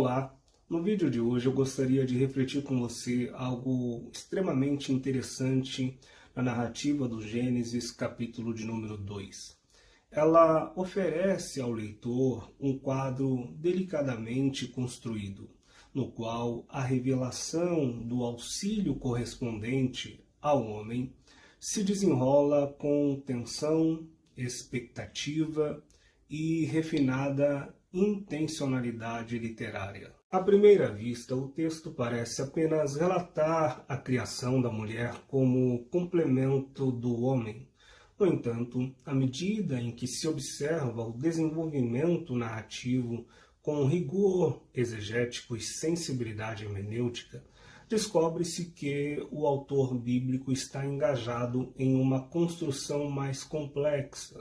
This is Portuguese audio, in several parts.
Olá, no vídeo de hoje eu gostaria de refletir com você algo extremamente interessante na narrativa do Gênesis, capítulo de número 2. Ela oferece ao leitor um quadro delicadamente construído, no qual a revelação do auxílio correspondente ao homem se desenrola com tensão, expectativa e refinada intencionalidade literária. À primeira vista, o texto parece apenas relatar a criação da mulher como complemento do homem. No entanto, à medida em que se observa o desenvolvimento narrativo com rigor exegético e sensibilidade hermenêutica, descobre-se que o autor bíblico está engajado em uma construção mais complexa.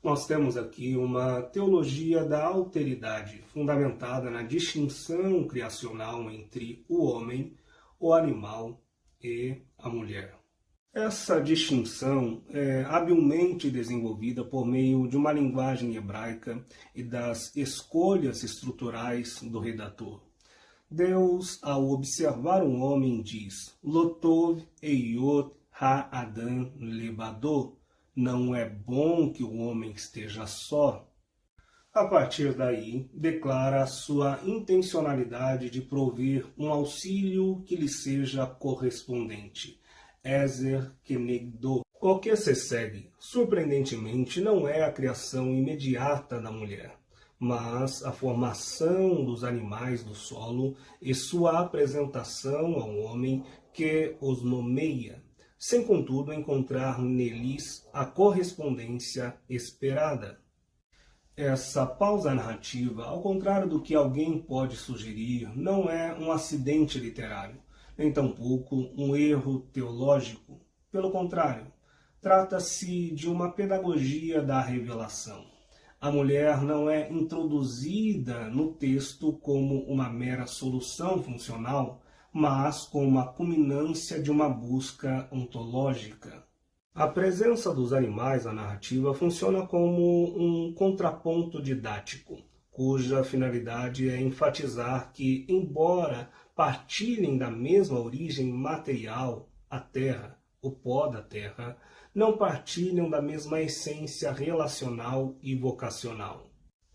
Nós temos aqui uma teologia da alteridade, fundamentada na distinção criacional entre o homem, o animal e a mulher. Essa distinção é habilmente desenvolvida por meio de uma linguagem hebraica e das escolhas estruturais do redator. Deus, ao observar um homem, diz: Lotov eiot ha-adam lebado. Não é bom que o homem esteja só. A partir daí, declara a sua intencionalidade de prover um auxílio que lhe seja correspondente. Ezer kenegdo. O que se segue, surpreendentemente, não é a criação imediata da mulher, mas a formação dos animais do solo e sua apresentação ao homem que os nomeia, sem contudo encontrar neles a correspondência esperada. Essa pausa narrativa, ao contrário do que alguém pode sugerir, não é um acidente literário, nem tampouco um erro teológico. Pelo contrário, trata-se de uma pedagogia da revelação. A mulher não é introduzida no texto como uma mera solução funcional, mas como a culminância de uma busca ontológica. A presença dos animais na narrativa funciona como um contraponto didático, cuja finalidade é enfatizar que, embora partilhem da mesma origem material, a terra, o pó da terra, não partilham da mesma essência relacional e vocacional.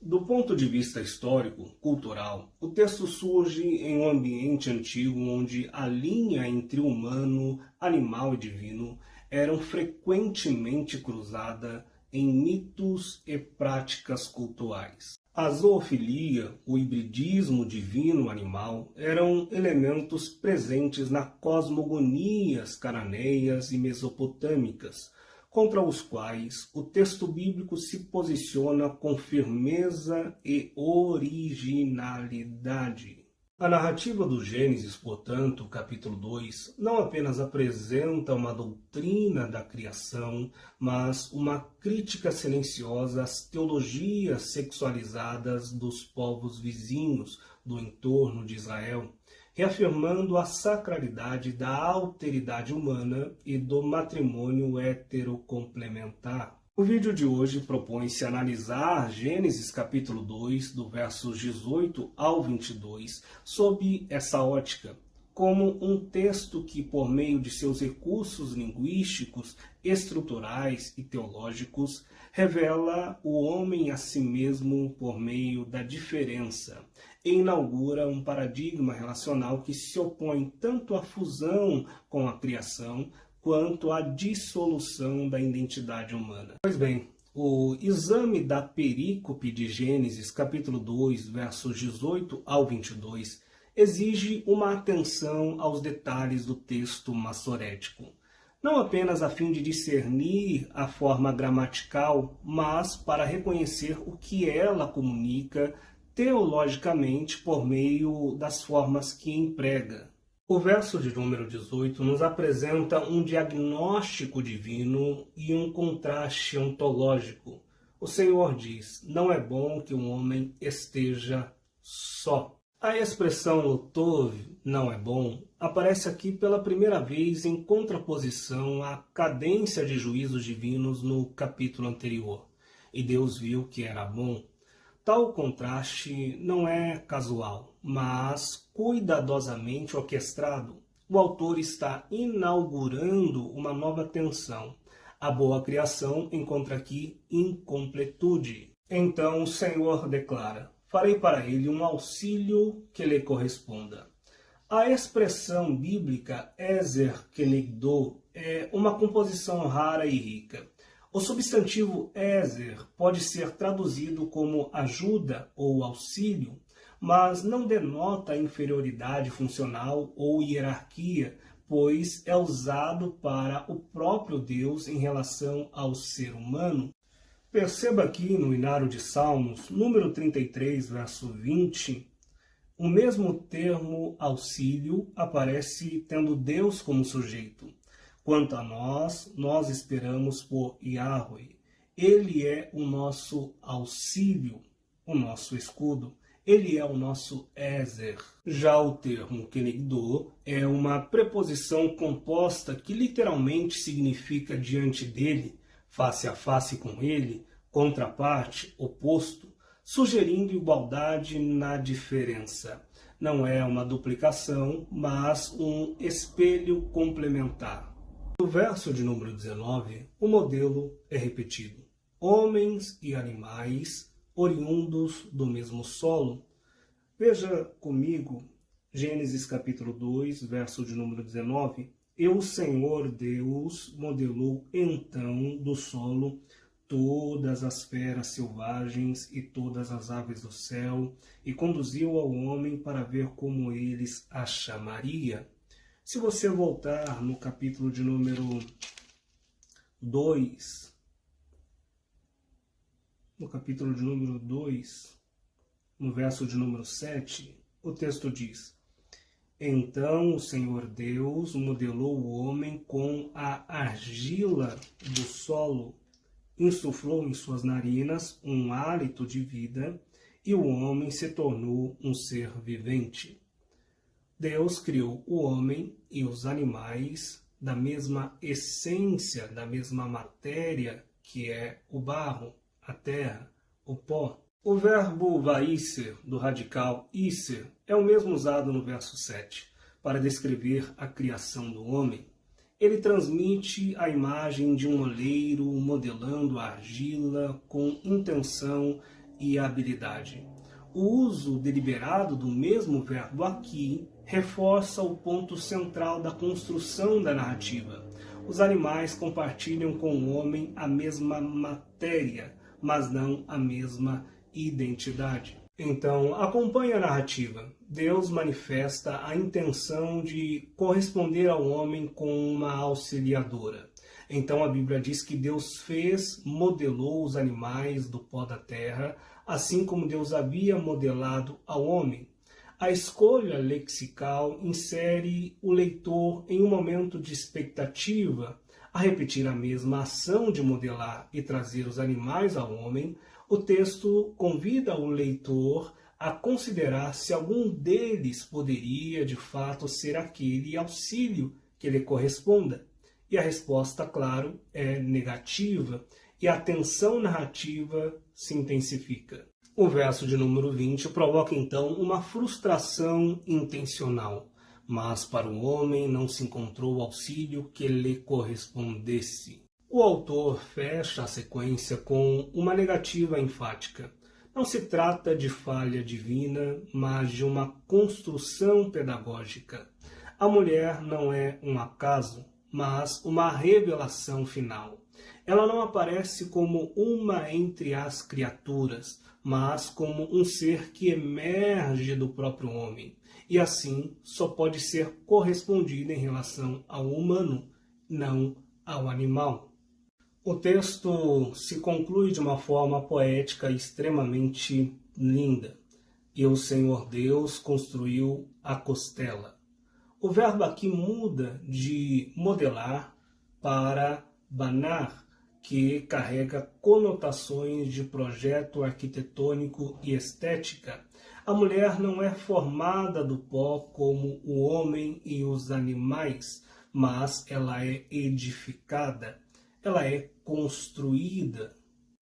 Do ponto de vista histórico, cultural, o texto surge em um ambiente antigo onde a linha entre humano, animal e divino eram frequentemente cruzada em mitos e práticas cultuais. A zoofilia, o hibridismo divino-animal, eram elementos presentes nas cosmogonias cananeias e mesopotâmicas, contra os quais o texto bíblico se posiciona com firmeza e originalidade. A narrativa do Gênesis, portanto, capítulo 2, não apenas apresenta uma doutrina da criação, mas uma crítica silenciosa às teologias sexualizadas dos povos vizinhos do entorno de Israel, reafirmando a sacralidade da alteridade humana e do matrimônio heterocomplementar. O vídeo de hoje propõe-se analisar Gênesis capítulo 2, do versos 18 ao 22, sob essa ótica, como um texto que, por meio de seus recursos linguísticos, estruturais e teológicos, revela o homem a si mesmo por meio da diferença e inaugura um paradigma relacional que se opõe tanto à fusão com a criação quanto à dissolução da identidade humana. Pois bem, o exame da perícope de Gênesis, capítulo 2, versos 18 ao 22, exige uma atenção aos detalhes do texto massorético, não apenas a fim de discernir a forma gramatical, mas para reconhecer o que ela comunica teologicamente por meio das formas que emprega. O verso de número 18 nos apresenta um diagnóstico divino e um contraste ontológico. O Senhor diz: não é bom que um homem esteja só. A expressão lotov, não é bom, aparece aqui pela primeira vez em contraposição à cadência de juízos divinos no capítulo anterior. E Deus viu que era bom. Tal contraste não é casual, mas cuidadosamente orquestrado. O autor está inaugurando uma nova tensão. A boa criação encontra aqui incompletude. Então o Senhor declara: farei para ele um auxílio que lhe corresponda. A expressão bíblica Ezer Kenegdo é uma composição rara e rica. O substantivo Ezer pode ser traduzido como ajuda ou auxílio, mas não denota inferioridade funcional ou hierarquia, pois é usado para o próprio Deus em relação ao ser humano. Perceba aqui no Inário de Salmos, número 33, verso 20, o mesmo termo auxílio aparece tendo Deus como sujeito. Quanto a nós esperamos por Yahweh. Ele é o nosso auxílio, o nosso escudo. Ele é o nosso Ezer. Já o termo Kenegdo é uma preposição composta que literalmente significa diante dele, face a face com ele, contraparte, oposto, sugerindo igualdade na diferença. Não é uma duplicação, mas um espelho complementar. No verso de número 19, o modelo é repetido. Homens e animais oriundos do mesmo solo. Veja comigo, Gênesis capítulo 2, verso de número 19. E o Senhor Deus modelou então do solo todas as feras selvagens e todas as aves do céu, e conduziu ao homem para ver como eles a chamaria. Se você voltar no capítulo de número 2, no verso de número 7, o texto diz: Então o Senhor Deus modelou o homem com a argila do solo, insuflou em suas narinas um hálito de vida, e o homem se tornou um ser vivente. Deus criou o homem e os animais da mesma essência, da mesma matéria, que é o barro, a terra, o pó. O verbo vaíser, do radical iser, é o mesmo usado no verso 7, para descrever a criação do homem. Ele transmite a imagem de um oleiro modelando a argila com intenção e habilidade. O uso deliberado do mesmo verbo aqui reforça o ponto central da construção da narrativa. Os animais compartilham com o homem a mesma matéria, mas não a mesma identidade. Então, acompanhe a narrativa. Deus manifesta a intenção de corresponder ao homem com uma auxiliadora. Então a Bíblia diz que Deus modelou os animais do pó da terra, assim como Deus havia modelado ao homem. A escolha lexical insere o leitor em um momento de expectativa a repetir a mesma ação de modelar e trazer os animais ao homem. O texto convida o leitor a considerar se algum deles poderia, de fato, ser aquele auxílio que lhe corresponda. E a resposta, claro, é negativa, e a tensão narrativa se intensifica. O verso de número 20 provoca, então, uma frustração intencional. Mas para o homem não se encontrou auxílio que lhe correspondesse. O autor fecha a sequência com uma negativa enfática. Não se trata de falha divina, mas de uma construção pedagógica. A mulher não é um acaso, mas uma revelação final. Ela não aparece como uma entre as criaturas, mas como um ser que emerge do próprio homem, e assim só pode ser correspondida em relação ao humano, não ao animal. O texto se conclui de uma forma poética extremamente linda. E o Senhor Deus construiu a costela. O verbo aqui muda de modelar para banar, que carrega conotações de projeto arquitetônico e estética. A mulher não é formada do pó como o homem e os animais, mas ela é edificada, ela é construída.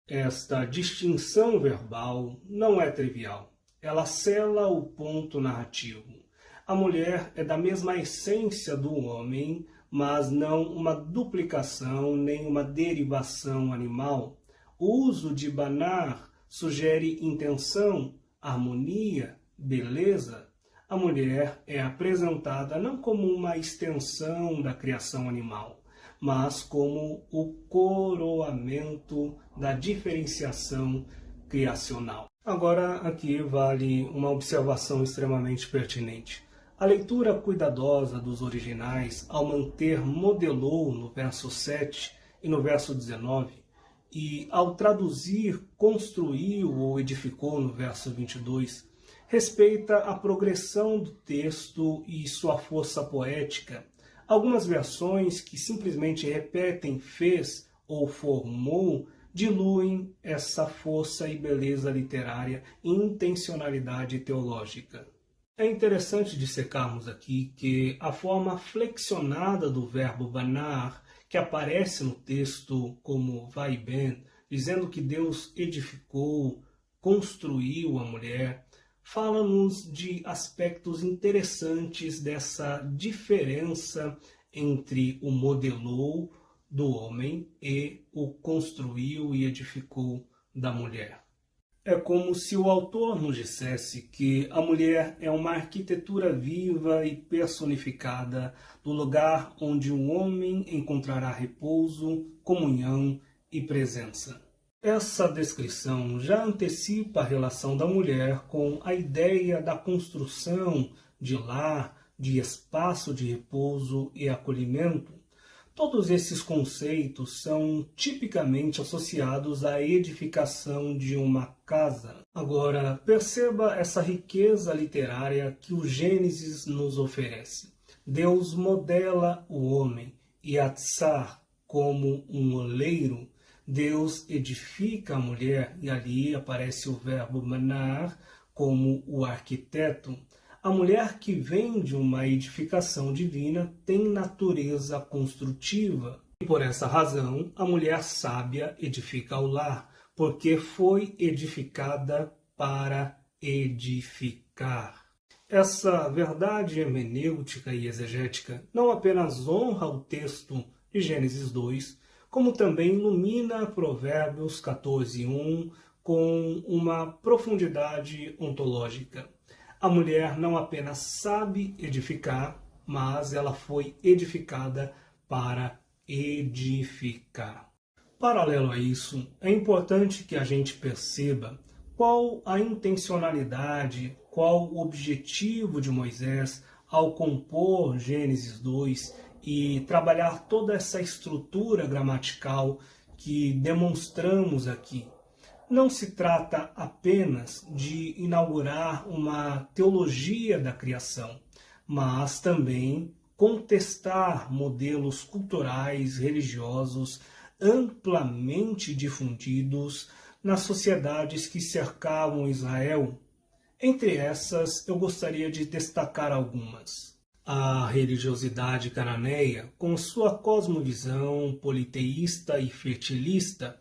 Esta distinção verbal não é trivial. Ela sela o ponto narrativo. A mulher é da mesma essência do homem, mas não uma duplicação nem uma derivação animal. O uso de banar sugere intenção, harmonia, beleza. A mulher é apresentada não como uma extensão da criação animal, mas como o coroamento da diferenciação criacional. Agora, aqui vale uma observação extremamente pertinente. A leitura cuidadosa dos originais, ao manter modelou no verso 7 e no verso 19, e ao traduzir construiu ou edificou no verso 22, respeita a progressão do texto e sua força poética. Algumas versões que simplesmente repetem fez ou formou diluem essa força e beleza literária e intencionalidade teológica. É interessante dissecarmos aqui que a forma flexionada do verbo banar, que aparece no texto como vai bem, dizendo que Deus edificou, construiu a mulher, fala-nos de aspectos interessantes dessa diferença entre o modelou do homem e o construiu e edificou da mulher. É como se o autor nos dissesse que a mulher é uma arquitetura viva e personificada do lugar onde o homem encontrará repouso, comunhão e presença. Essa descrição já antecipa a relação da mulher com a ideia da construção de lar, de espaço de repouso e acolhimento. Todos esses conceitos são tipicamente associados à edificação de uma casa. Agora, perceba essa riqueza literária que o Gênesis nos oferece. Deus modela o homem, Yatsar, como um oleiro. Deus edifica a mulher, e ali aparece o verbo manar, como o arquiteto. A mulher que vem de uma edificação divina tem natureza construtiva. E por essa razão, a mulher sábia edifica o lar, porque foi edificada para edificar. Essa verdade hermenêutica e exegética não apenas honra o texto de Gênesis 2, como também ilumina Provérbios 14:1 com uma profundidade ontológica. A mulher não apenas sabe edificar, mas ela foi edificada para edificar. Paralelo a isso, é importante que a gente perceba qual a intencionalidade, qual o objetivo de Moisés ao compor Gênesis 2 e trabalhar toda essa estrutura gramatical que demonstramos aqui. Não se trata apenas de inaugurar uma teologia da criação, mas também contestar modelos culturais, religiosos, amplamente difundidos nas sociedades que cercavam Israel. Entre essas, eu gostaria de destacar algumas. A religiosidade cananeia, com sua cosmovisão politeísta e fertilista,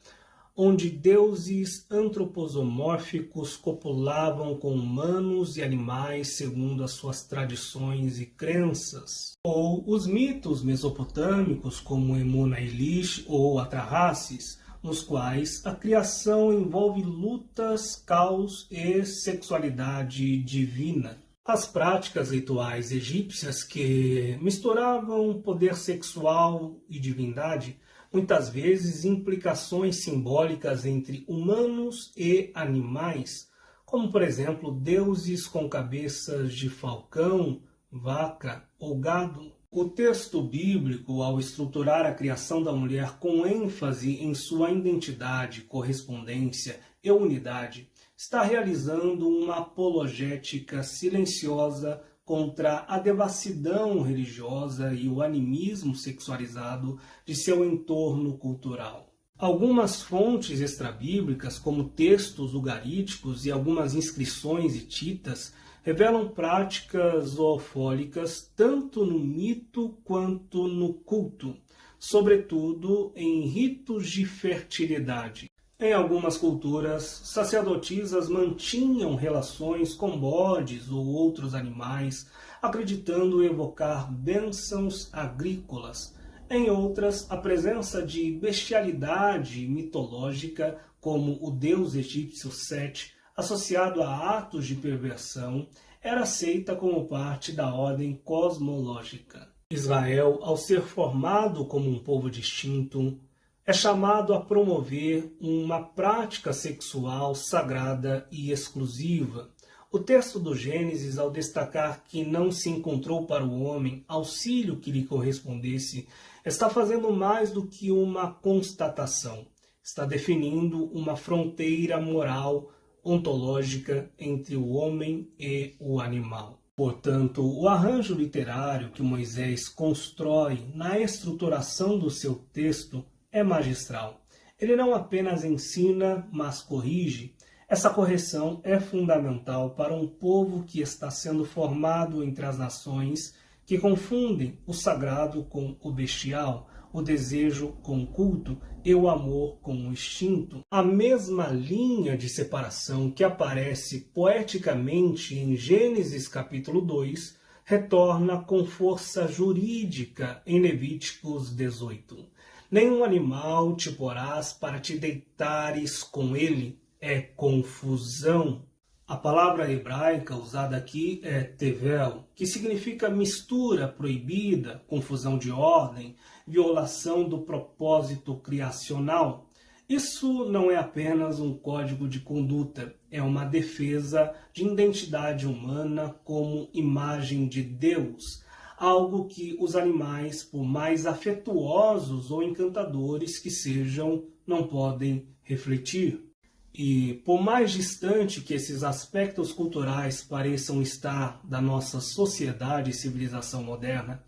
onde deuses antroposomórficos copulavam com humanos e animais segundo as suas tradições e crenças. Ou os mitos mesopotâmicos, como Emuna Elish ou Atrahasis, nos quais a criação envolve lutas, caos e sexualidade divina. As práticas rituais egípcias que misturavam poder sexual e divindade, muitas vezes implicações simbólicas entre humanos e animais, como por exemplo deuses com cabeças de falcão, vaca ou gado. O texto bíblico, ao estruturar a criação da mulher com ênfase em sua identidade, correspondência e unidade, está realizando uma apologética silenciosa contra a devassidão religiosa e o animismo sexualizado de seu entorno cultural. Algumas fontes extrabíblicas, como textos ugaríticos e algumas inscrições hititas, revelam práticas zoofólicas tanto no mito quanto no culto, sobretudo em ritos de fertilidade. Em algumas culturas, sacerdotisas mantinham relações com bodes ou outros animais, acreditando evocar bênçãos agrícolas. Em outras, a presença de bestialidade mitológica, como o deus egípcio Sete, associado a atos de perversão, era aceita como parte da ordem cosmológica. Israel, ao ser formado como um povo distinto, é chamado a promover uma prática sexual sagrada e exclusiva. O texto do Gênesis, ao destacar que não se encontrou para o homem auxílio que lhe correspondesse, está fazendo mais do que uma constatação. Está definindo uma fronteira moral, ontológica entre o homem e o animal. Portanto, o arranjo literário que Moisés constrói na estruturação do seu texto é magistral. Ele não apenas ensina, mas corrige. Essa correção é fundamental para um povo que está sendo formado entre as nações, que confundem o sagrado com o bestial, o desejo com o culto e o amor com o instinto. A mesma linha de separação que aparece poeticamente em Gênesis capítulo 2 retorna com força jurídica em Levíticos 18. Nenhum animal te porás para te deitares com ele, é confusão. A palavra hebraica usada aqui é tevel, que significa mistura proibida, confusão de ordem, violação do propósito criacional. Isso não é apenas um código de conduta, é uma defesa de identidade humana como imagem de Deus, algo que os animais, por mais afetuosos ou encantadores que sejam, não podem refletir. E por mais distante que esses aspectos culturais pareçam estar da nossa sociedade e civilização moderna,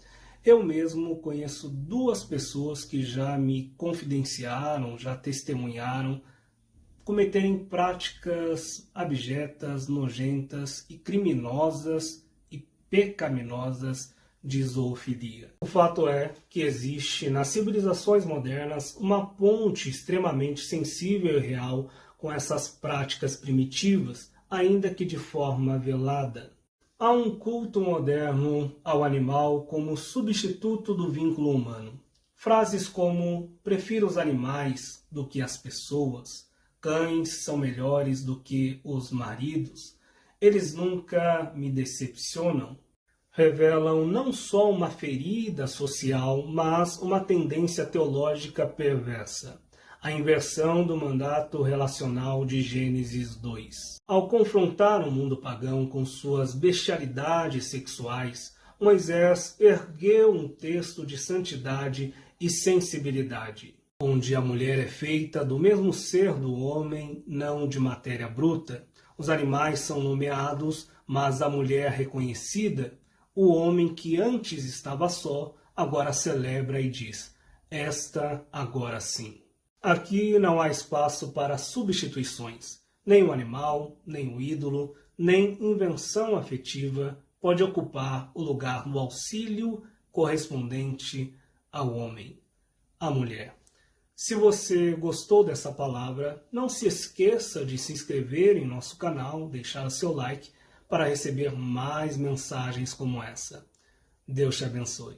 eu mesmo conheço duas pessoas que já me confidenciaram, já testemunharam cometerem práticas abjetas, nojentas e criminosas e pecaminosas de zoofilia. O fato é que existe nas civilizações modernas uma ponte extremamente sensível e real com essas práticas primitivas, ainda que de forma velada. Há um culto moderno ao animal como substituto do vínculo humano. Frases como prefiro os animais do que as pessoas, cães são melhores do que os maridos, eles nunca me decepcionam, revelam não só uma ferida social, mas uma tendência teológica perversa. A inversão do mandato relacional de Gênesis 2. Ao confrontar o mundo pagão com suas bestialidades sexuais, Moisés ergueu um texto de santidade e sensibilidade, onde a mulher é feita do mesmo ser do homem, não de matéria bruta. Os animais são nomeados, mas a mulher reconhecida, o homem que antes estava só, agora celebra e diz, esta agora sim. Aqui não há espaço para substituições. Nem o animal, nem o ídolo, nem invenção afetiva pode ocupar o lugar do auxílio correspondente ao homem, à mulher. Se você gostou dessa palavra, não se esqueça de se inscrever em nosso canal, deixar seu like para receber mais mensagens como essa. Deus te abençoe.